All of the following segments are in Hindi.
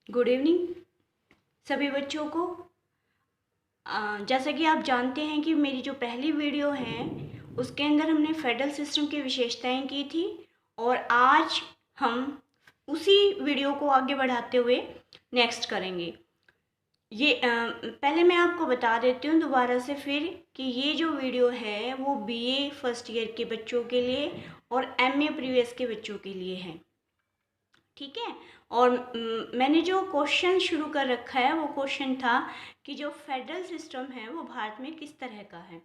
गुड इवनिंग सभी बच्चों को। जैसा कि आप जानते हैं कि मेरी जो पहली वीडियो है उसके अंदर हमने फेडरल सिस्टम की विशेषताएं की थी और आज हम उसी वीडियो को आगे बढ़ाते हुए नेक्स्ट करेंगे। पहले मैं आपको बता देती हूँ दोबारा से फिर कि ये जो वीडियो है वो बीए फर्स्ट ईयर के बच्चों के लिए और एमए प्रीवियस के बच्चों के लिए है, ठीक है। और मैंने जो क्वेश्चन शुरू कर रखा है वो क्वेश्चन था कि जो फेडरल सिस्टम है वो भारत में किस तरह का है,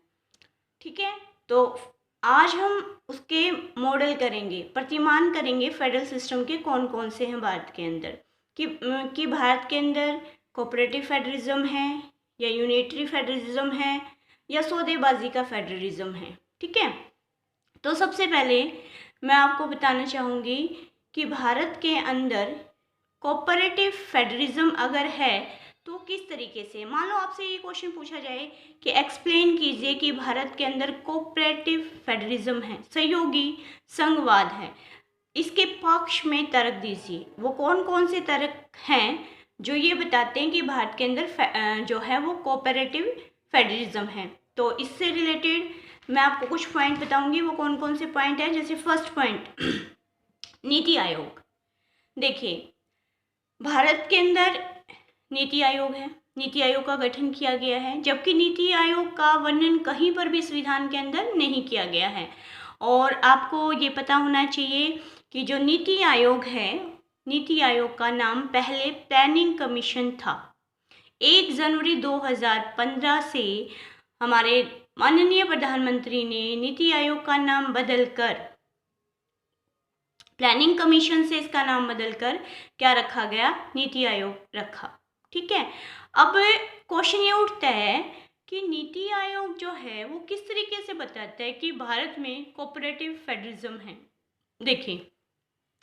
ठीक है। तो आज हम उसके मॉडल करेंगे, प्रतिमान करेंगे फेडरल सिस्टम के कौन कौन से हैं भारत के अंदर, कि भारत के अंदर कोऑपरेटिव फेडरलिज्म है या यूनिटरी फेडरलिज्म है या सौदेबाजी का फेडरलिज्म है, ठीक है। तो सबसे पहले मैं आपको बताना चाहूँगी कि भारत के अंदर कोऑपरेटिव फेडरलिज्म अगर है तो किस तरीके से, मान लो आपसे ये क्वेश्चन पूछा जाए कि एक्सप्लेन कीजिए कि भारत के अंदर कोऑपरेटिव फेडरलिज्म है, सहयोगी संघवाद है, इसके पक्ष में तर्क दीजिए। वो कौन कौन से तर्क हैं जो ये बताते हैं कि भारत के अंदर जो है वो कोऑपरेटिव फेडरलिज्म है। तो इससे रिलेटेड मैं आपको कुछ पॉइंट बताऊंगी, वो कौन कौन से पॉइंट है। जैसे फर्स्ट पॉइंट नीति आयोग। देखिए, भारत के अंदर नीति आयोग है, नीति आयोग का गठन किया गया है, जबकि नीति आयोग का वर्णन कहीं पर भी संविधान के अंदर नहीं किया गया है। और आपको ये पता होना चाहिए कि जो नीति आयोग है, नीति आयोग का नाम पहले प्लानिंग कमीशन था। 1 जनवरी 2015 से हमारे माननीय प्रधानमंत्री ने नीति आयोग का नाम बदलकर, प्लानिंग कमीशन से इसका नाम बदलकर क्या रखा गया, नीति आयोग रखा, ठीक है। अब क्वेश्चन ये उठता है कि नीति आयोग जो है वो किस तरीके से बताता है कि भारत में कोऑपरेटिव फेडरलिज्म है। देखिए,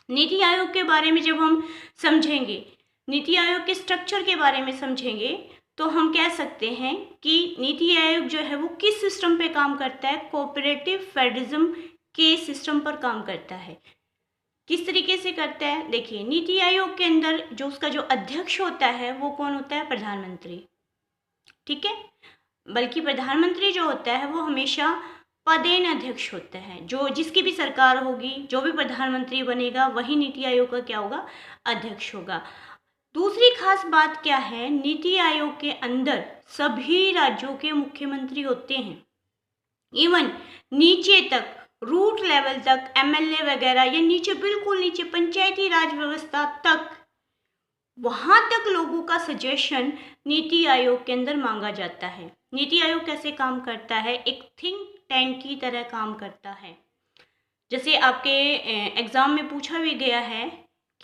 नीति आयोग के बारे में जब हम समझेंगे, नीति आयोग के स्ट्रक्चर के बारे में समझेंगे, तो हम कह सकते हैं कि नीति आयोग जो है वो किस सिस्टम पे काम करता है, कोऑपरेटिव फेडरलिज्म के सिस्टम पर काम करता है। किस तरीके से करता है, देखिए, नीति आयोग के अंदर जो उसका जो अध्यक्ष होता है वो कौन होता है, प्रधानमंत्री, ठीक है। बल्कि प्रधानमंत्री जो होता है वो हमेशा पदेन अध्यक्ष होता है, जो जिसकी भी सरकार होगी, जो भी प्रधानमंत्री बनेगा वही नीति आयोग का क्या होगा, अध्यक्ष होगा। दूसरी खास बात क्या है, नीति आयोग के अंदर सभी राज्यों के मुख्यमंत्री होते हैं, इवन नीचे तक, रूट लेवल तक, एमएलए वगैरह, या नीचे बिल्कुल नीचे पंचायती राज व्यवस्था तक, वहां तक लोगों का सजेशन नीति आयोग के अंदर मांगा जाता है। नीति आयोग कैसे काम करता है, एक थिंक टैंक की तरह काम करता है। जैसे आपके एग्जाम में पूछा भी गया है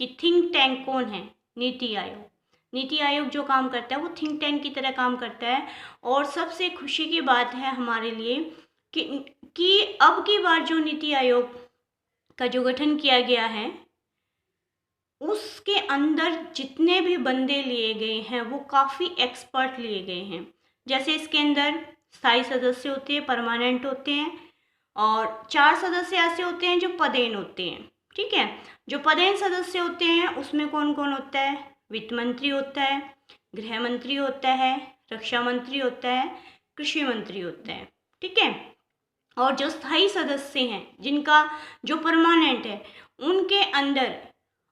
कि थिंक टैंक कौन है, नीति आयोग। नीति आयोग जो काम करता है वो थिंक टैंक की तरह काम करता है। और सबसे खुशी की बात है हमारे लिए कि अब की बार जो नीति आयोग का जो गठन किया गया है उसके अंदर जितने भी बंदे लिए गए हैं वो काफ़ी एक्सपर्ट लिए गए हैं। जैसे इसके अंदर स्थायी सदस्य होते हैं, परमानेंट होते हैं, और 4 सदस्य ऐसे होते हैं जो पदेन होते हैं, ठीक है। जो पदेन सदस्य होते हैं उसमें कौन कौन होता है, वित्त मंत्री होता है, गृह मंत्री होता है, रक्षा मंत्री होता है, कृषि मंत्री होता है, ठीक है। और जो स्थायी सदस्य हैं, जिनका जो परमानेंट है, उनके अंदर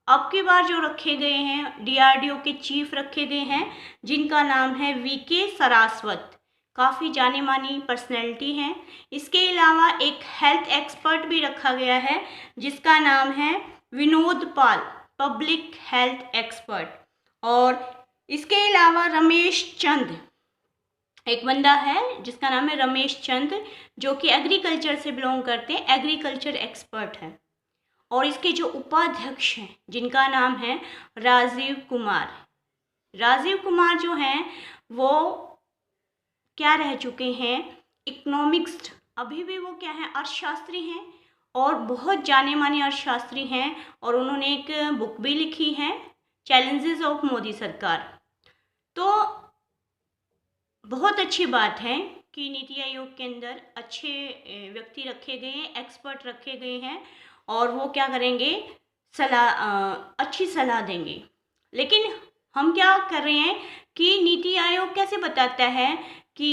अब की बार जो रखे गए हैं, डीआरडीओ के चीफ रखे गए हैं, जिनका नाम है वीके सरास्वत, काफ़ी जानी मानी पर्सनैलिटी हैं। इसके अलावा एक हेल्थ एक्सपर्ट भी रखा गया है जिसका नाम है विनोद पाल, पब्लिक हेल्थ एक्सपर्ट। और इसके अलावा रमेश चंद, एक बंदा है जिसका नाम है रमेश चंद, जो कि एग्रीकल्चर से बिलोंग करते हैं, एग्रीकल्चर एक्सपर्ट है। और इसके जो उपाध्यक्ष हैं जिनका नाम है राजीव कुमार। राजीव कुमार जो हैं वो क्या रह चुके हैं, इकोनॉमिक्स, अभी भी वो क्या है, अर्थशास्त्री हैं, और बहुत जाने माने अर्थशास्त्री हैं। और उन्होंने एक बुक भी लिखी है, चैलेंजेस ऑफ मोदी सरकार। तो बहुत अच्छी बात है कि नीति आयोग के अंदर अच्छे व्यक्ति रखे गए हैं, एक्सपर्ट रखे गए हैं, और वो क्या करेंगे, अच्छी सलाह देंगे। लेकिन हम क्या कर रहे हैं कि नीति आयोग कैसे बताता है कि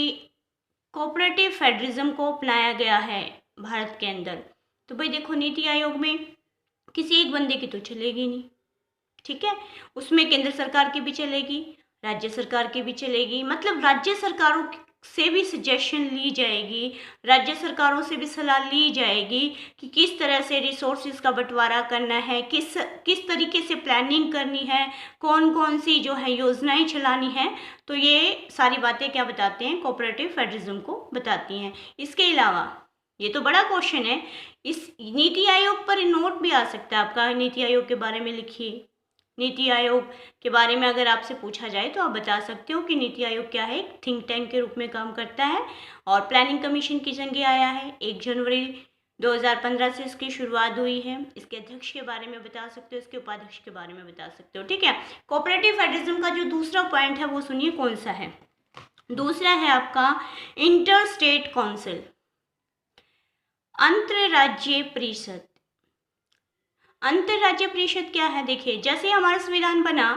कोऑपरेटिव फेडरलिज्म को अपनाया गया है भारत के अंदर। तो भाई देखो, नीति आयोग में किसी एक बंदे की तो चलेगी नहीं, ठीक है, उसमें केंद्र सरकार की भी चलेगी, राज्य सरकार की भी चलेगी, मतलब राज्य सरकारों से भी सजेशन ली जाएगी, राज्य सरकारों से भी सलाह ली जाएगी कि किस तरह से रिसोर्सेज का बंटवारा करना है, किस तरीके से प्लानिंग करनी है, कौन कौन सी जो है योजनाएं चलानी है। तो ये सारी बातें क्या बताते हैं, कोऑपरेटिव फेडरलिज्म को बताती हैं। इसके अलावा ये तो बड़ा क्वेश्चन है, इस नीति आयोग पर नोट भी आ सकता है आपका, नीति आयोग के बारे में लिखिए। नीति आयोग के बारे में अगर आपसे पूछा जाए तो आप बता सकते हो कि नीति आयोग क्या है, एक थिंक टैंक के रूप में काम करता है और प्लानिंग कमीशन की जगह आया है। 1 जनवरी 2015 से इसकी शुरुआत हुई है। इसके अध्यक्ष के बारे में बता सकते हो, इसके उपाध्यक्ष के बारे में बता सकते हो, ठीक है। कोऑपरेटिव फेडरलिज्म का जो दूसरा पॉइंट है वो सुनिए कौन सा है। दूसरा है आपका इंटर स्टेट काउंसिल, अंतरराज्यीय परिषद। अंतरराज्यीय परिषद क्या है, देखिए जैसे हमारा संविधान बना,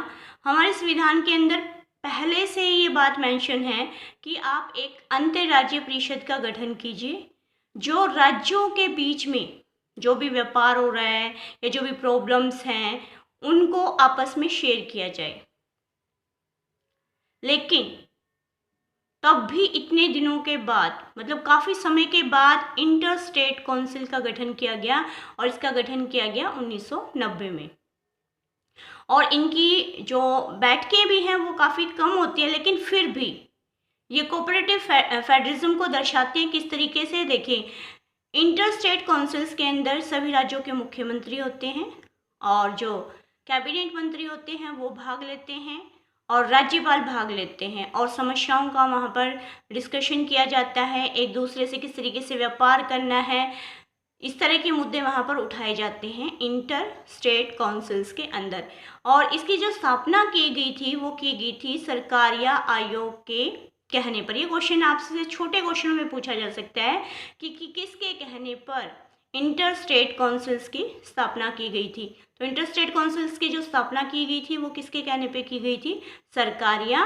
हमारे संविधान के अंदर पहले से ये बात मेंशन है कि आप एक अंतरराज्यीय परिषद का गठन कीजिए, जो राज्यों के बीच में जो भी व्यापार हो रहा है या जो भी प्रॉब्लम्स हैं उनको आपस में शेयर किया जाए। लेकिन तब भी इतने दिनों के बाद, मतलब काफ़ी समय के बाद इंटर स्टेट काउंसिल का गठन किया गया और इसका गठन किया गया 1990 में। और इनकी जो बैठकें भी हैं वो काफ़ी कम होती है, लेकिन फिर भी ये कोऑपरेटिव फेडरलिज्म को दर्शाते हैं। किस तरीके से, देखें, इंटर स्टेट काउंसिल्स के अंदर सभी राज्यों के मुख्यमंत्री होते हैं और जो कैबिनेट मंत्री होते हैं वो भाग लेते हैं और राज्यपाल भाग लेते हैं और समस्याओं का वहाँ पर डिस्कशन किया जाता है, एक दूसरे से किस तरीके से व्यापार करना है, इस तरह के मुद्दे वहाँ पर उठाए जाते हैं इंटर स्टेट काउंसिल्स के अंदर। और इसकी जो स्थापना की गई थी वो की गई थी सरकार या आयोग के कहने पर। ये क्वेश्चन आपसे छोटे क्वेश्चनों में पूछा जा सकता है कि किसके कहने पर इंटर स्टेट काउंसिल्स की स्थापना की गई थी। तो इंटर स्टेट काउंसिल्स की जो स्थापना की गई थी वो किसके कहने पे की गई थी, सरकार या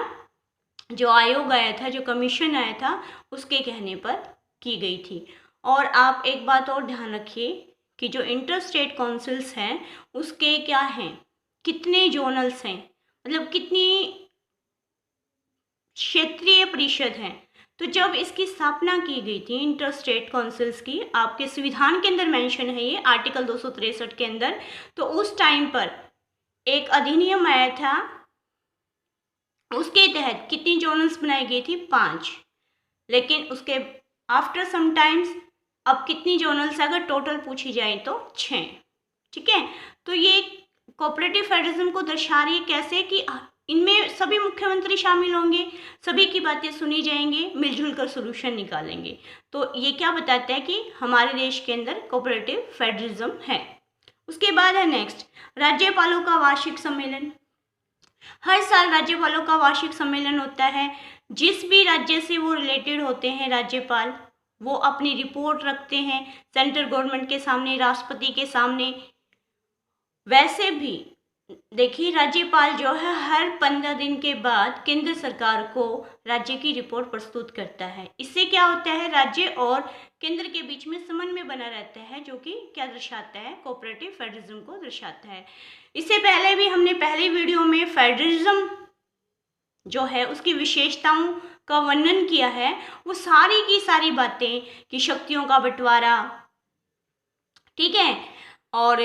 जो आयोग आया था, जो कमीशन आया था, उसके कहने पर की गई थी। और आप एक बात और ध्यान रखिए कि जो इंटर स्टेट काउंसिल्स हैं उसके क्या हैं, कितने जोनल्स हैं, मतलब कितनी क्षेत्रीय परिषद हैं। तो जब इसकी स्थापना की गई थी इंटर स्टेट काउंसिल्स की, आपके संविधान के अंदर मेंशन है ये आर्टिकल 263 के अंदर, तो उस टाइम पर एक अधिनियम आया था, उसके तहत कितनी जोनल्स बनाई गई थी, 5। लेकिन उसके आफ्टर सम टाइम्स अब कितनी जोनल्स अगर टोटल पूछी जाए तो 6, ठीक है। तो ये कोऑपरेटिव फेडरलिज्म को दर्शा रही है, कैसे कि इनमें सभी मुख्यमंत्री शामिल होंगे, सभी की बातें सुनी जाएंगी, मिलजुल कर सोल्यूशन निकालेंगे। तो ये क्या बताता है कि हमारे देश के अंदर कोऑपरेटिव फेडरलिज्म है। उसके बाद है नेक्स्ट, राज्यपालों का वार्षिक सम्मेलन। हर साल राज्यपालों का वार्षिक सम्मेलन होता है। जिस भी राज्य से वो रिलेटेड होते हैं राज्यपाल, वो अपनी रिपोर्ट रखते हैं सेंट्रल गवर्नमेंट के सामने, राष्ट्रपति के सामने। वैसे भी देखिए, राज्यपाल जो है हर 15 दिन के बाद केंद्र सरकार को राज्य की रिपोर्ट प्रस्तुत करता है। इससे क्या होता है, राज्य और केंद्र के बीच में समन्वय बना रहता है, जो कि क्या दर्शाता है, कोऑपरेटिव फेडरलिज्म को दर्शाता है। इससे पहले भी हमने पहले वीडियो में फेडरलिज्म जो है उसकी विशेषताओं का वर्णन किया है। वो सारी की सारी बातें कि शक्तियों का बंटवारा, ठीक है, और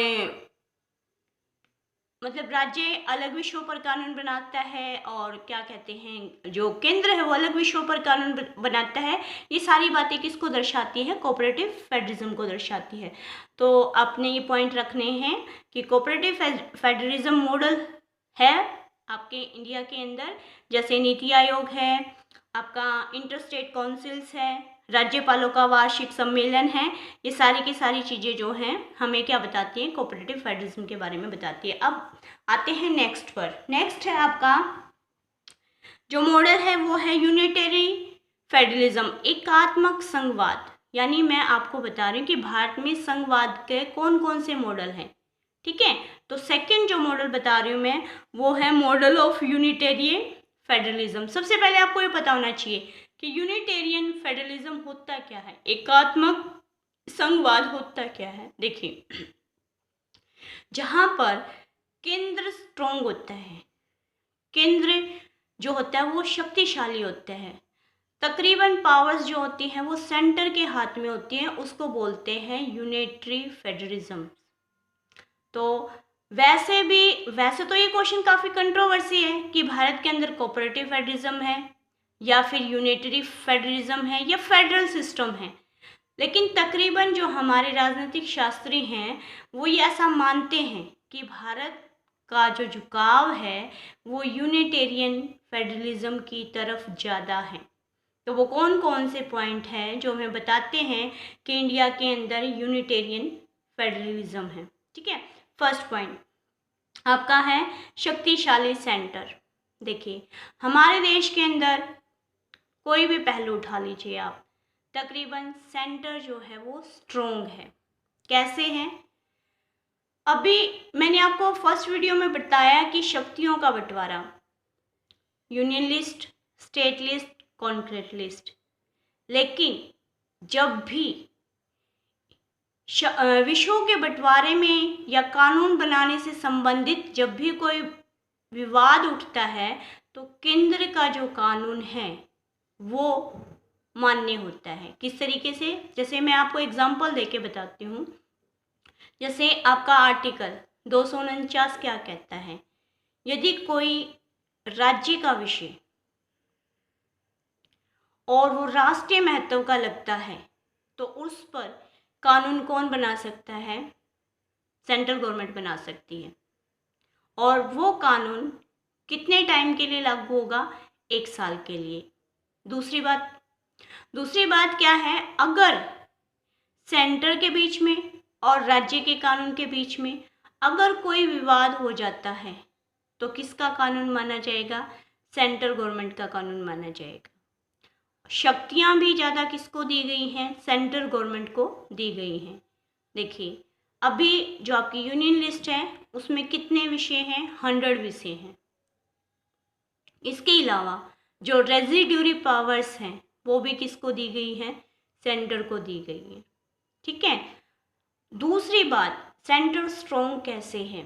मतलब राज्य अलग विषयों पर कानून बनाता है और क्या कहते हैं जो केंद्र है वो अलग विषयों पर कानून बनाता है। ये सारी बातें किसको दर्शाती है, कोऑपरेटिव फेडरलिज्म को दर्शाती है। तो आपने ये पॉइंट रखने हैं कि कोऑपरेटिव फेडरलिज्म मॉडल है आपके इंडिया के अंदर, जैसे नीति आयोग है, आपका इंटर स्टेट काउंसिल्स है, राज्यपालों का वार्षिक सम्मेलन है। ये सारी की सारी चीज़ें जो हैं हमें क्या बताती हैं, कोऑपरेटिव फेडरलिज्म के बारे में बताती है। अब आते हैं नेक्स्ट पर। नेक्स्ट है आपका जो मॉडल है वो है यूनिटरी फेडरलिज्म, एकात्मक संघवाद। यानी मैं आपको बता रही हूँ कि भारत में संघवाद के कौन कौन से मॉडल हैं, ठीक है। तो सेकंड जो मॉडल बता रही हूँ मैं वो है मॉडल ऑफ यूनिटेरियन फेडरलिज्म। सबसे पहले आपको ये पता होना चाहिए कि यूनिटेरियन फेडरलिज्म होता क्या है, एकात्मक संघवाद होता क्या है। देखिए, जहां पर केंद्र स्ट्रोंग होता है, केंद्र जो होता है वो शक्तिशाली होता है, तकरीबन पावर्स जो होती हैं वो सेंटर के हाथ में होती हैं, उसको बोलते हैं यूनिटरी फेडरलिज्म। तो वैसे तो ये क्वेश्चन काफ़ी कंट्रोवर्सी है कि भारत के अंदर कोऑपरेटिव फेडरलिज्म है या फिर यूनिटरी फेडरलिज्म है या फेडरल सिस्टम है, लेकिन तकरीबन जो हमारे राजनीतिक शास्त्री हैं वो ये ऐसा मानते हैं कि भारत का जो झुकाव है वो यूनिटेरियन फेडरलिज्म की तरफ ज़्यादा है। तो वो कौन कौन से पॉइंट हैं जो हमें बताते हैं कि इंडिया के अंदर यूनिटेरियन फेडरलिज्म है। ठीक है, फर्स्ट पॉइंट आपका है शक्तिशाली सेंटर। देखिए, हमारे देश के अंदर कोई भी पहलू उठा लीजिए आप, तकरीबन सेंटर जो है वो स्ट्रोंग है। कैसे है? अभी मैंने आपको फर्स्ट वीडियो में बताया कि शक्तियों का बंटवारा, union list, state list, concrete list. लेकिन जब भी विषयों के बंटवारे में या कानून बनाने से संबंधित जब भी कोई विवाद उठता है तो केंद्र का जो कानून है वो मान्य होता है। किस तरीके से? जैसे मैं आपको एग्जांपल देके बताती हूँ। जैसे आपका आर्टिकल 249 क्या कहता है, यदि कोई राज्य का विषय और वो राष्ट्रीय महत्व का लगता है तो उस पर कानून कौन बना सकता है? सेंट्रल गवर्नमेंट बना सकती है। और वो कानून कितने टाइम के लिए लागू होगा? 1 साल के लिए। दूसरी बात क्या है, अगर सेंटर के बीच में और राज्य के कानून के बीच में अगर कोई विवाद हो जाता है तो किसका कानून माना जाएगा? सेंट्रल गवर्नमेंट का कानून माना जाएगा। शक्तियां भी ज़्यादा किसको दी गई हैं? सेंट्रल गवर्नमेंट को दी गई हैं। देखिए, अभी जो आपकी यूनियन लिस्ट है उसमें कितने विषय हैं? 100 विषय हैं। इसके अलावा जो रेजिड्यूरी पावर्स हैं वो भी किसको दी गई हैं? सेंटर को दी गई है। ठीक है, दूसरी बात, सेंटर स्ट्रोंग कैसे है?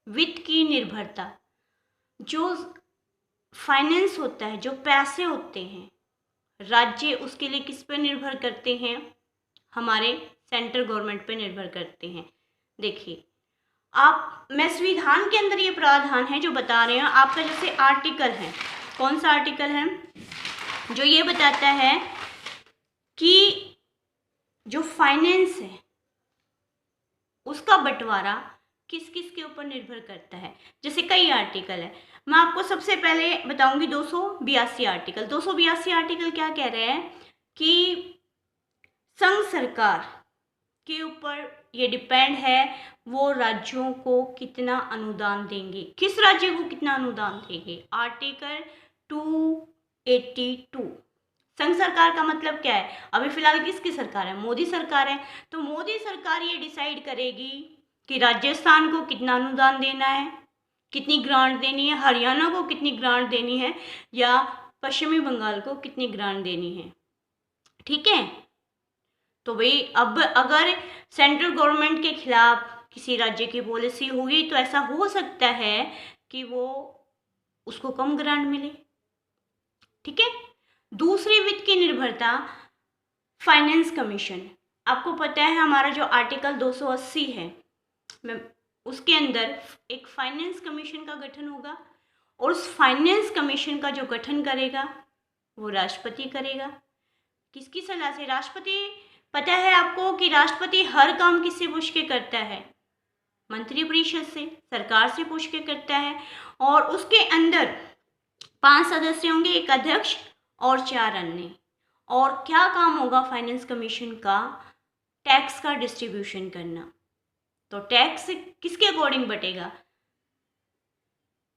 वित्त की निर्भरता, जो फाइनेंस होता है, जो पैसे होते हैं, राज्य उसके लिए किस पर निर्भर करते हैं? हमारे सेंट्रल गवर्नमेंट पे निर्भर करते हैं। देखिए, मैं संविधान के अंदर ये प्रावधान है जो बता रहे हैं आपका, जैसे आर्टिकल है, कौन सा आर्टिकल है जो ये बताता है कि जो फाइनेंस है उसका बंटवारा किस किस के ऊपर निर्भर करता है। जैसे कई आर्टिकल है, मैं आपको सबसे पहले बताऊंगी 282 आर्टिकल। 282 आर्टिकल क्या कह रहे हैं कि संघ सरकार के ऊपर ये डिपेंड है वो राज्यों को कितना अनुदान देंगे। किस राज्य को कितना अनुदान देंगे? आर्टिकल 282। संघ सरकार का मतलब क्या है? अभी फिलहाल किसकी सरकार है? मोदी सरकार है। तो मोदी सरकार ये डिसाइड करेगी कि राजस्थान को कितना अनुदान देना है, कितनी ग्रांट देनी है, हरियाणा को कितनी ग्रांट देनी है या पश्चिमी बंगाल को कितनी ग्रांट देनी है। ठीक है, तो भाई अब अगर सेंट्रल गवर्नमेंट के खिलाफ किसी राज्य की पॉलिसी होगी तो ऐसा हो सकता है कि वो उसको कम ग्रांट मिले। ठीक है, दूसरी वित्त की निर्भरता, फाइनेंस कमीशन। आपको पता है हमारा जो आर्टिकल 280 है उसके अंदर एक फाइनेंस कमीशन का गठन होगा और उस फाइनेंस कमीशन का जो गठन करेगा वो राष्ट्रपति करेगा। किसकी सलाह से? राष्ट्रपति। पता है आपको कि राष्ट्रपति हर काम किससे पूछ के करता है? मंत्रिपरिषद से, सरकार से पूछ के करता है। और उसके अंदर 5 सदस्य होंगे, एक अध्यक्ष और 4 अन्य। और क्या काम होगा फाइनेंस कमीशन का? टैक्स का डिस्ट्रीब्यूशन करना। तो टैक्स किसके अकॉर्डिंग बटेगा?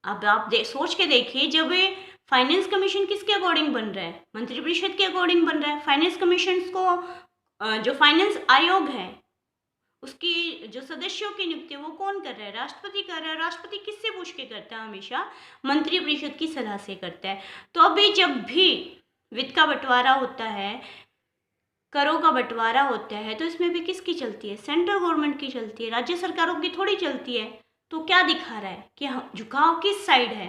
अब आप सोच के देखिए, जब फाइनेंस कमीशन किसके अकॉर्डिंग बन रहा है? मंत्रिपरिषद के अकॉर्डिंग बन रहा है। फाइनेंस कमीशन को जो फाइनेंस आयोग है उसकी जो सदस्यों की नियुक्ति वो कौन कर रहा है? राष्ट्रपति कर रहा है। राष्ट्रपति किससे पूछ के करता है? हमेशा मंत्रिपरिषद की सलाह से करता है। तो अभी जब भी वित्त का बंटवारा होता है, करों का बंटवारा होता है, तो इसमें भी किसकी चलती है? सेंट्रल गवर्नमेंट की चलती है, राज्य सरकारों की थोड़ी चलती है। तो क्या दिखा रहा है कि झुकाव किस साइड है?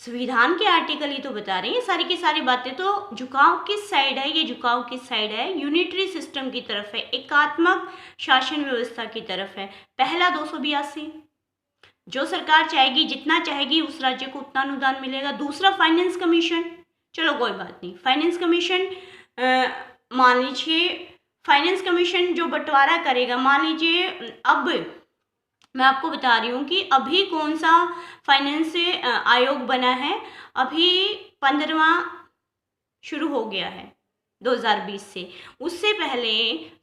संविधान के आर्टिकल ही तो बता रहे हैं सारी की सारी बातें। तो झुकाव किस साइड है? ये झुकाव किस साइड है? यूनिटरी सिस्टम की तरफ है, एकात्मक शासन व्यवस्था की तरफ है। पहला 282, जो सरकार चाहेगी, जितना चाहेगी उस राज्य को उतना अनुदान मिलेगा। दूसरा फाइनेंस कमीशन, चलो कोई बात नहीं, फाइनेंस कमीशन मान लीजिए, फाइनेंस कमीशन जो बंटवारा करेगा, मान लीजिए अब मैं आपको बता रही हूँ कि अभी कौन सा फाइनेंस आयोग बना है, अभी 15वां शुरू हो गया है 2020 से। उससे पहले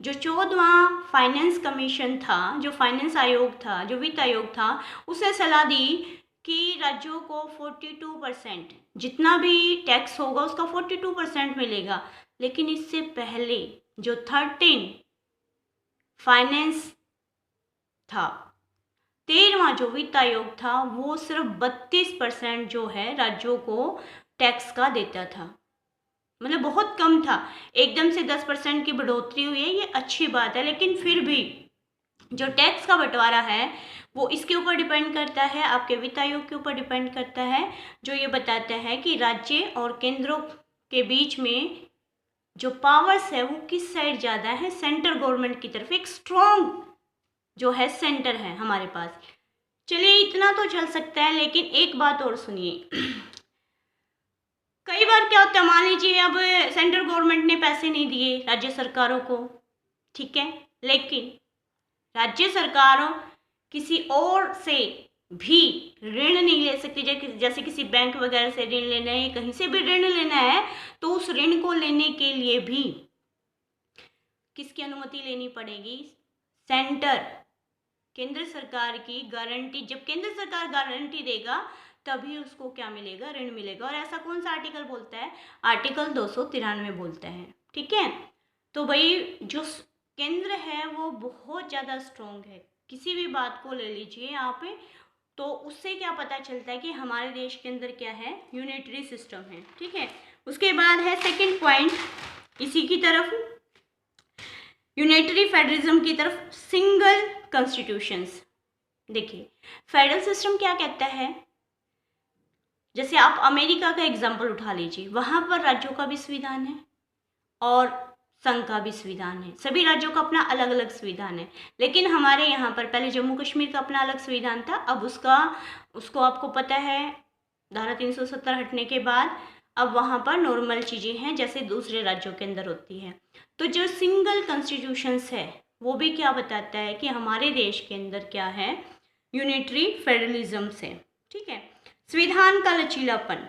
जो 14वां फाइनेंस कमीशन था, जो फाइनेंस आयोग था, जो वित्त आयोग था, उसने सलाह दी कि राज्यों को 42% जितना भी टैक्स होगा उसका 42% मिलेगा। लेकिन इससे पहले जो 13 फाइनेंस था, 13वां जो वित्त आयोग था, वो सिर्फ 32% जो है राज्यों को टैक्स का देता था। मतलब बहुत कम था। एकदम से 10% की बढ़ोतरी हुई है, ये अच्छी बात है, लेकिन फिर भी जो टैक्स का बंटवारा है वो इसके ऊपर डिपेंड करता है, आपके वित्त आयोग के ऊपर डिपेंड करता है, जो ये बताता है कि राज्य और केंद्रों के बीच में जो पावर्स है वो किस साइड ज़्यादा है? सेंट्रल गवर्नमेंट की तरफ। एक स्ट्रॉन्ग जो है सेंटर है हमारे पास। चलिए इतना तो चल सकता है, लेकिन एक बात और सुनिए। कई बार क्या होता है, मान लीजिए अब सेंट्रल गवर्नमेंट ने पैसे नहीं दिए राज्य सरकारों को, ठीक है, लेकिन राज्य सरकारों किसी और से भी ऋण नहीं ले सकती। जैसे किसी बैंक वगैरह से ऋण लेना है, कहीं से भी ऋण लेना है, तो उस ऋण को लेने के लिए भी किसकी अनुमति लेनी पड़ेगी? सेंटर, केंद्र सरकार की गारंटी। जब केंद्र सरकार गारंटी देगा तभी उसको क्या मिलेगा? ऋण मिलेगा। और ऐसा कौन सा आर्टिकल बोलता है? आर्टिकल 293 बोलता है, ठीक है। तो भाई जो केंद्र है वो बहुत ज़्यादा स्ट्रॉन्ग है। किसी भी बात को ले लीजिए आप, तो उससे क्या पता चलता है कि हमारे देश के अंदर क्या है? यूनिटरी सिस्टम है, ठीक है। उसके बाद है सेकंड पॉइंट, इसी की तरफ, यूनिटरी फेडरलिज्म की तरफ, सिंगल कॉन्स्टिट्यूशंस। देखिए फेडरल सिस्टम क्या कहता है, जैसे आप अमेरिका का एग्जाम्पल उठा लीजिए, वहाँ पर राज्यों का भी संविधान है और संघ का भी संविधान है। सभी राज्यों का अपना अलग अलग संविधान है। लेकिन हमारे यहाँ पर पहले जम्मू कश्मीर का अपना अलग संविधान था, अब उसको आपको पता है धारा 370 हटने के बाद अब वहाँ पर नॉर्मल चीज़ें हैं जैसे दूसरे राज्यों के अंदर होती हैं। तो जो सिंगल कॉन्स्टिट्यूशंस है वो भी क्या बताता है कि हमारे देश के अंदर क्या है? यूनिटरी फेडरलिज्म से, ठीक है। संविधान का लचीलापन,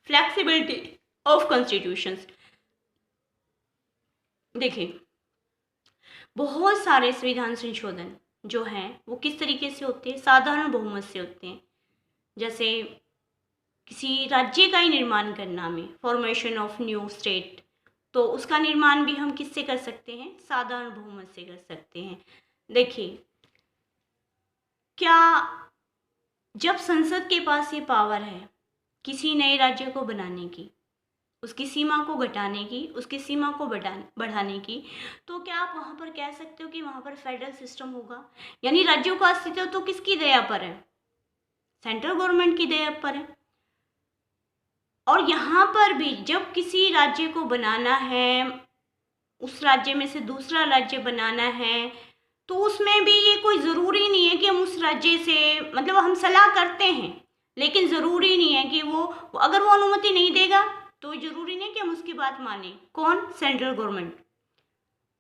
फ्लेक्सिबिलिटी ऑफ कॉन्स्टिट्यूशंस। देखिए बहुत सारे संविधान संशोधन जो हैं वो किस तरीके से होते हैं? साधारण बहुमत से होते हैं। जैसे किसी राज्य का ही निर्माण करना में, फॉर्मेशन ऑफ न्यू स्टेट, तो उसका निर्माण भी हम किससे कर सकते हैं? साधारण बहुमत से कर सकते हैं। देखिए क्या जब संसद के पास ये पावर है किसी नए राज्य को बनाने की, उसकी सीमा को घटाने की, उसकी सीमा को बढ़ाने की, तो क्या आप वहाँ पर कह सकते हो कि वहाँ पर फेडरल सिस्टम होगा? यानी राज्यों का अस्तित्व तो किसकी दया पर है? सेंट्रल गवर्नमेंट की दया पर है। और यहाँ पर भी जब किसी राज्य को बनाना है, उस राज्य में से दूसरा राज्य बनाना है, तो उसमें भी ये कोई ज़रूरी नहीं है कि हम उस राज्य से, मतलब हम सलाह करते हैं, लेकिन ज़रूरी नहीं है कि वो अगर वो अनुमति नहीं देगा तो ज़रूरी नहीं कि हम उसकी बात माने। कौन? Central government.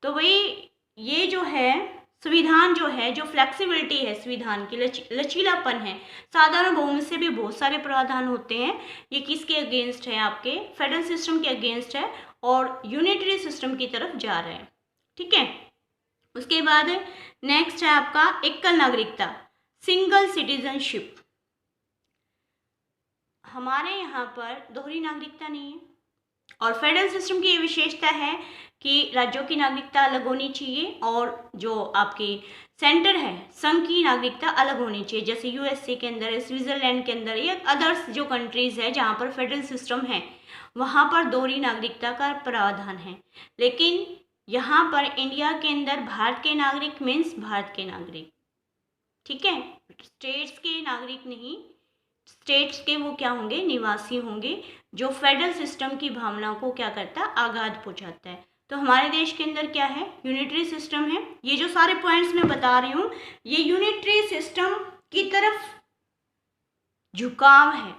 तो भाई ये जो है संविधान जो है, जो फ्लेक्सिबिलिटी है संविधान की, लचीलापन है, साधारण बहुमत से भी बहुत सारे प्रावधान होते हैं। ये किसके अगेंस्ट है? आपके फेडरल सिस्टम के अगेंस्ट है और यूनिटरी सिस्टम की तरफ जा रहे हैं, ठीक है। उसके बाद नेक्स्ट है आपका एकल नागरिकता, सिंगल और फेडरल सिस्टम की ये विशेषता है कि राज्यों की नागरिकता अलग होनी चाहिए और जो आपकी सेंटर है संघ की नागरिकता अलग होनी चाहिए। जैसे यूएसए के अंदर है, स्विट्जरलैंड के अंदर या अदर्स जो कंट्रीज़ है जहाँ पर फेडरल सिस्टम है वहाँ पर दोहरी नागरिकता का प्रावधान है। लेकिन यहाँ पर इंडिया के अंदर भारत के नागरिक मीन्स भारत के नागरिक, ठीक है, स्टेट्स के नागरिक नहीं, स्टेट्स के वो क्या होंगे, निवासी होंगे, जो फेडरल सिस्टम की भावना को क्या करता है, आघात पहुंचाता है। तो हमारे देश के अंदर क्या है, यूनिटरी सिस्टम है। ये जो सारे पॉइंट्स मैं बता रही हूँ ये यूनिटरी सिस्टम की तरफ झुकाव है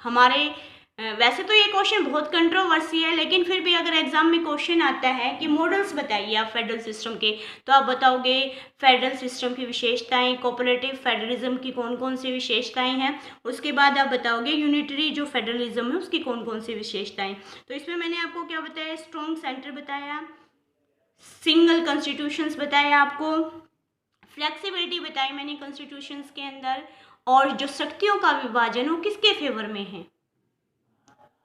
हमारे। वैसे तो ये क्वेश्चन बहुत कंट्रोवर्सी है, लेकिन फिर भी अगर एग्जाम में क्वेश्चन आता है कि मॉडल्स बताइए आप फेडरल सिस्टम के, तो आप बताओगे फेडरल सिस्टम की विशेषताएं, कोऑपरेटिव फेडरलिज्म की कौन कौन सी विशेषताएं हैं, उसके बाद आप बताओगे यूनिटरी जो फेडरलिज्म है उसकी कौन कौन सी विशेषताएं। तो इसमें मैंने आपको क्या बताया, स्ट्रॉन्ग सेंटर बताया, सिंगल कॉन्स्टिट्यूशंस बताया आपको, फ्लेक्सिबिलिटी बताई मैंने कॉन्स्टिट्यूशंस के अंदर, और जो शक्तियों का विभाजन वो किसके फेवर में है,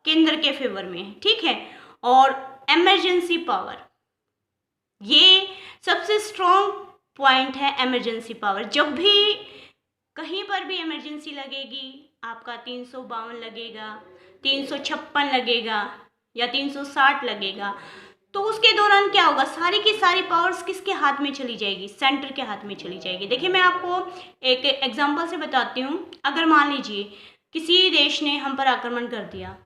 केंद्र के फेवर में है, ठीक है। और इमरजेंसी पावर, ये सबसे स्ट्रॉन्ग पॉइंट है, इमरजेंसी पावर। जब भी कहीं पर भी इमरजेंसी लगेगी, आपका 352 लगेगा, 356 लगेगा या 360 लगेगा, तो उसके दौरान क्या होगा, सारी की सारी पावर्स किसके हाथ में चली जाएगी, सेंटर के हाथ में चली जाएगी। देखिए मैं आपको एक एग्जांपल से बताती हूँ। अगर मान लीजिए किसी देश ने हम पर आक्रमण कर दिया,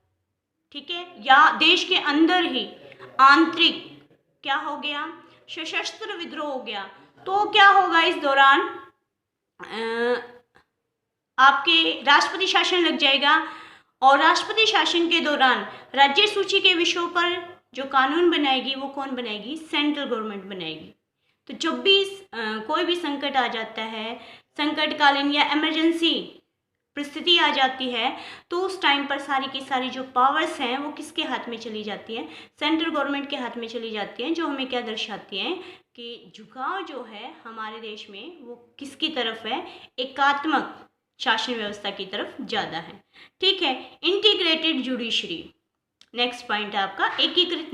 ठीक है, या देश के अंदर ही आंतरिक क्या हो गया, सशस्त्र विद्रोह हो गया, तो क्या होगा इस दौरान, आपके राष्ट्रपति शासन लग जाएगा। और राष्ट्रपति शासन के दौरान राज्य सूची के विषयों पर जो कानून बनाएगी वो कौन बनाएगी, सेंट्रल गवर्नमेंट बनाएगी। तो जब भी कोई भी संकट आ जाता है, संकटकालीन या इमरजेंसी परिस्थिति आ जाती है, तो उस टाइम पर सारी की सारी जो पावर्स हैं वो किसके हाथ में चली जाती है, सेंट्रल गवर्नमेंट के हाथ में चली जाती हैं। जो हमें क्या दर्शाती हैं कि झुकाव जो है हमारे देश में वो किसकी तरफ है, एकात्मक शासन व्यवस्था की तरफ ज़्यादा है, ठीक है। इंटीग्रेटेड जुडिशरी, नेक्स्ट पॉइंट है आपका एकीकृत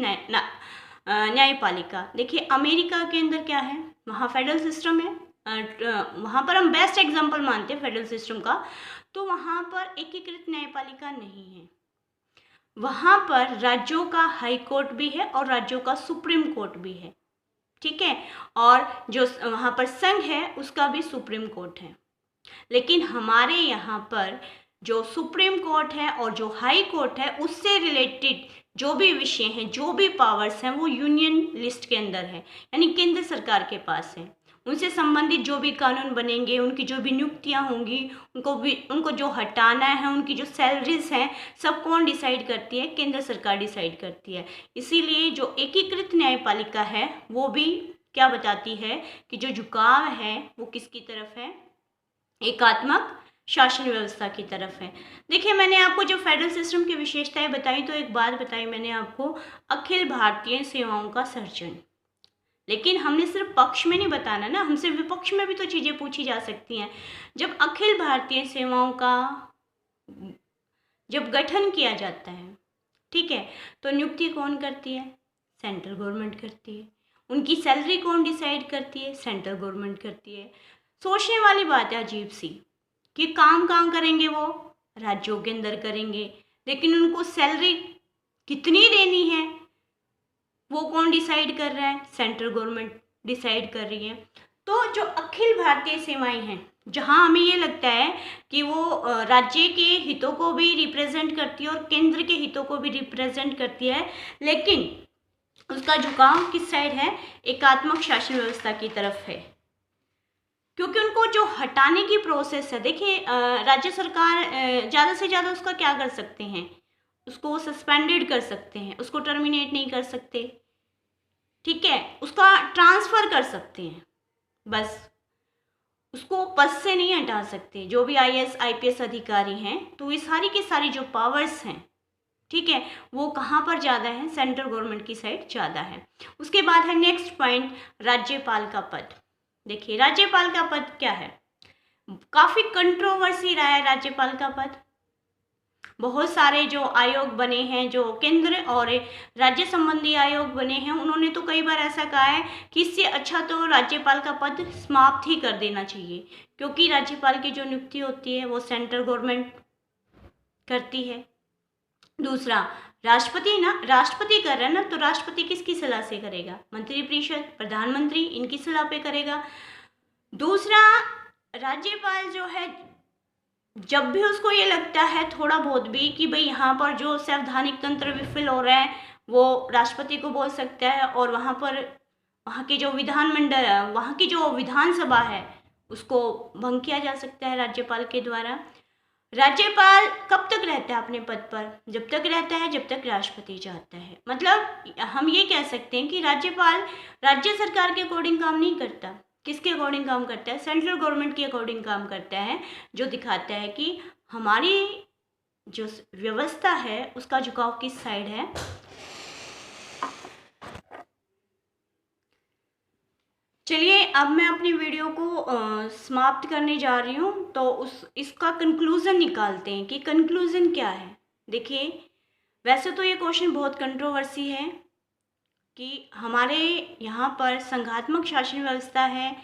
न्यायपालिका। देखिए अमेरिका के अंदर क्या है, वहाँ फेडरल सिस्टम है, वहाँ पर हम बेस्ट एग्जांपल मानते हैं फेडरल सिस्टम का, तो वहाँ पर एकीकृत न्यायपालिका नहीं है। वहाँ पर राज्यों का हाई कोर्ट भी है और राज्यों का सुप्रीम कोर्ट भी है, ठीक है, और जो वहाँ पर संघ है उसका भी सुप्रीम कोर्ट है। लेकिन हमारे यहाँ पर जो सुप्रीम कोर्ट है और जो हाई कोर्ट है उससे रिलेटेड जो भी विषय हैं, जो भी पावर्स हैं, वो यूनियन लिस्ट के अंदर है, यानी केंद्र सरकार के पास है। उनसे संबंधित जो भी कानून बनेंगे, उनकी जो भी नियुक्तियां होंगी, उनको जो हटाना है, उनकी जो सैलरीज हैं, सब कौन डिसाइड करती है, केंद्र सरकार डिसाइड करती है। इसीलिए जो एकीकृत न्यायपालिका है वो भी क्या बताती है कि जो झुकाव है वो किसकी तरफ है, एकात्मक शासन व्यवस्था की तरफ है। देखिए मैंने आपको जो फेडरल सिस्टम की विशेषताएं बताई, तो एक बात बताई मैंने आपको, अखिल भारतीय सेवाओं का सर्जन। लेकिन हमने सिर्फ पक्ष में नहीं बताना ना, हमसे विपक्ष में भी तो चीज़ें पूछी जा सकती हैं। जब अखिल भारतीय सेवाओं का जब गठन किया जाता है, ठीक है, तो नियुक्ति कौन करती है, सेंट्रल गवर्नमेंट करती है। उनकी सैलरी कौन डिसाइड करती है, सेंट्रल गवर्नमेंट करती है। सोचने वाली बात है अजीब सी कि काम कहाँ करेंगे, वो राज्यों के अंदर करेंगे, लेकिन उनको सैलरी कितनी देनी है वो कौन डिसाइड कर रहा है, सेंट्रल गवर्नमेंट डिसाइड कर रही है। तो जो अखिल भारतीय सेवाएं हैं, जहां हमें ये लगता है कि वो राज्य के हितों को भी रिप्रेजेंट करती है और केंद्र के हितों को भी रिप्रेजेंट करती है, लेकिन उसका झुकाव किस साइड है, एकात्मक शासन व्यवस्था की तरफ है, क्योंकि उनको जो हटाने की प्रोसेस है, देखिए राज्य सरकार ज़्यादा से ज़्यादा उसका क्या कर सकते हैं, उसको सस्पेंडेड कर सकते हैं, उसको टर्मिनेट नहीं कर सकते, ठीक है, उसका ट्रांसफ़र कर सकते हैं, बस उसको पद से नहीं हटा सकते। जो भी IAS IPS अधिकारी हैं, तो ये सारी की सारी जो पावर्स हैं, ठीक है, वो कहाँ पर ज़्यादा है, सेंट्रल गवर्नमेंट की साइड ज़्यादा है। उसके बाद है नेक्स्ट पॉइंट, राज्यपाल का पद। देखिए राज्यपाल का पद क्या है, काफ़ी कंट्रोवर्सी रहा है राज्यपाल का पद। बहुत सारे जो आयोग बने हैं, जो केंद्र और राज्य संबंधी आयोग बने हैं, उन्होंने तो कई बार ऐसा कहा है कि इससे अच्छा तो राज्यपाल का पद समाप्त ही कर देना चाहिए, क्योंकि राज्यपाल की जो नियुक्ति होती है वो सेंट्रल गवर्नमेंट करती है। दूसरा, राष्ट्रपति कर रहा है ना, तो राष्ट्रपति किसकी सलाह से करेगा? मंत्रिपरिषद, प्रधानमंत्री, इनकी सलाह पे करेगा। दूसरा, राज्यपाल जो है जब भी उसको ये लगता है थोड़ा बहुत भी कि भाई यहाँ पर जो संवैधानिक तंत्र विफल हो रहा है, वो राष्ट्रपति को बोल सकता है, और वहाँ पर वहाँ की जो विधानमंडल, वहाँ की जो विधानसभा है, उसको भंग किया जा सकता है राज्यपाल के द्वारा। राज्यपाल कब तक रहता है अपने पद पर? जब तक रहता है जब तक राष्ट्रपति चाहता है। मतलब हम ये कह सकते हैं कि राज्यपाल राज्य सरकार के अकॉर्डिंग काम नहीं करता। किसके अकॉर्डिंग काम करता है? सेंट्रल गवर्नमेंट के अकॉर्डिंग काम करता है, जो दिखाता है कि हमारी जो व्यवस्था है उसका झुकाव किस साइड है। चलिए, अब मैं अपनी वीडियो को समाप्त करने जा रही हूँ, तो इसका कंक्लूज़न निकालते हैं कि कंक्लूज़न क्या है। देखिए, वैसे तो ये क्वेश्चन बहुत कंट्रोवर्सी है कि हमारे यहाँ पर संघात्मक शासन व्यवस्था है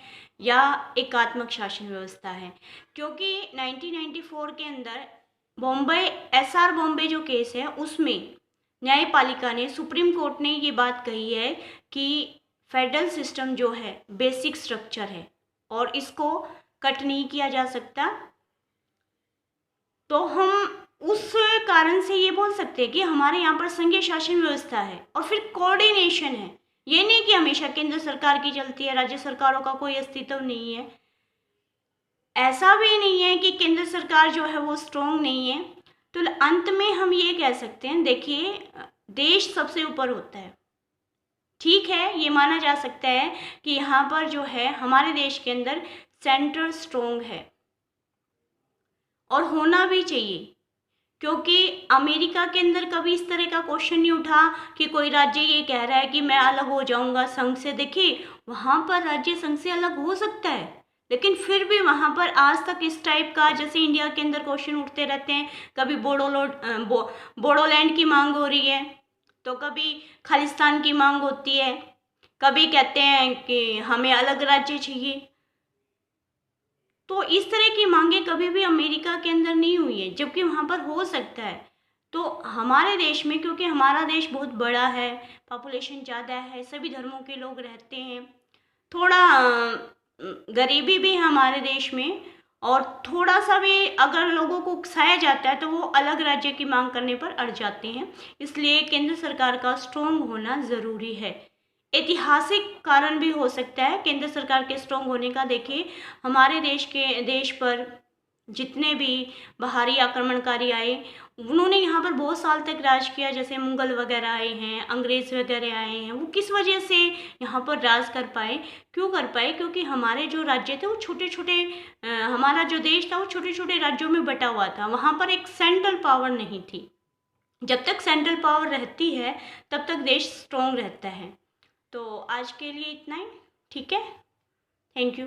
या एकात्मक शासन व्यवस्था है, क्योंकि 1994 के अंदर SR बॉम्बे जो केस है, उसमें न्यायपालिका ने, सुप्रीम कोर्ट ने ये बात कही है कि फेडरल सिस्टम जो है बेसिक स्ट्रक्चर है और इसको कट नहीं किया जा सकता। तो हम उस कारण से ये बोल सकते हैं कि हमारे यहाँ पर संघीय शासन व्यवस्था है और फिर कोऑर्डिनेशन है। ये नहीं कि हमेशा केंद्र सरकार की चलती है, राज्य सरकारों का कोई अस्तित्व नहीं है। ऐसा भी नहीं है कि केंद्र सरकार जो है वो स्ट्रॉन्ग नहीं है। तो अंत में हम ये कह सकते हैं, देखिए, देश सबसे ऊपर होता है। ठीक है, ये माना जा सकता है कि यहाँ पर जो है हमारे देश के अंदर सेंटर स्ट्रॉन्ग है और होना भी चाहिए, क्योंकि अमेरिका के अंदर कभी इस तरह का क्वेश्चन नहीं उठा कि कोई राज्य ये कह रहा है कि मैं अलग हो जाऊंगा संघ से। देखिए, वहाँ पर राज्य संघ से अलग हो सकता है, लेकिन फिर भी वहाँ पर आज तक इस टाइप का, जैसे इंडिया के अंदर क्वेश्चन उठते रहते हैं, कभी बोडोलैंड की मांग हो रही है, तो कभी खालिस्तान की मांग होती है, कभी कहते हैं कि हमें अलग राज्य चाहिए। तो इस तरह की मांगे कभी भी अमेरिका के अंदर नहीं हुई है, जबकि वहाँ पर हो सकता है। तो हमारे देश में, क्योंकि हमारा देश बहुत बड़ा है, पॉपुलेशन ज़्यादा है, सभी धर्मों के लोग रहते हैं, थोड़ा गरीबी भी है हमारे देश में, और थोड़ा सा भी अगर लोगों को उकसाया जाता है तो वो अलग राज्य की मांग करने पर अड़ जाते हैं। इसलिए केंद्र सरकार का स्ट्रॉन्ग होना ज़रूरी है। ऐतिहासिक कारण भी हो सकता है केंद्र सरकार के स्ट्रॉन्ग होने का। देखिए, हमारे देश पर जितने भी बाहरी आक्रमणकारी आए, उन्होंने यहाँ पर बहुत साल तक राज किया। जैसे मुगल वगैरह आए हैं, अंग्रेज़ वगैरह आए हैं, वो किस वजह से यहाँ पर राज कर पाए? क्यों कर पाए? क्योंकि हमारे जो राज्य थे वो छोटे छोटे, हमारा जो देश था वो छोटे छोटे राज्यों में बटा हुआ था। वहाँ पर एक सेंट्रल पावर नहीं थी। जब तक सेंट्रल पावर रहती है तब तक देश स्ट्रॉन्ग रहता है। तो आज के लिए इतना ही, ठीक है। Thank you.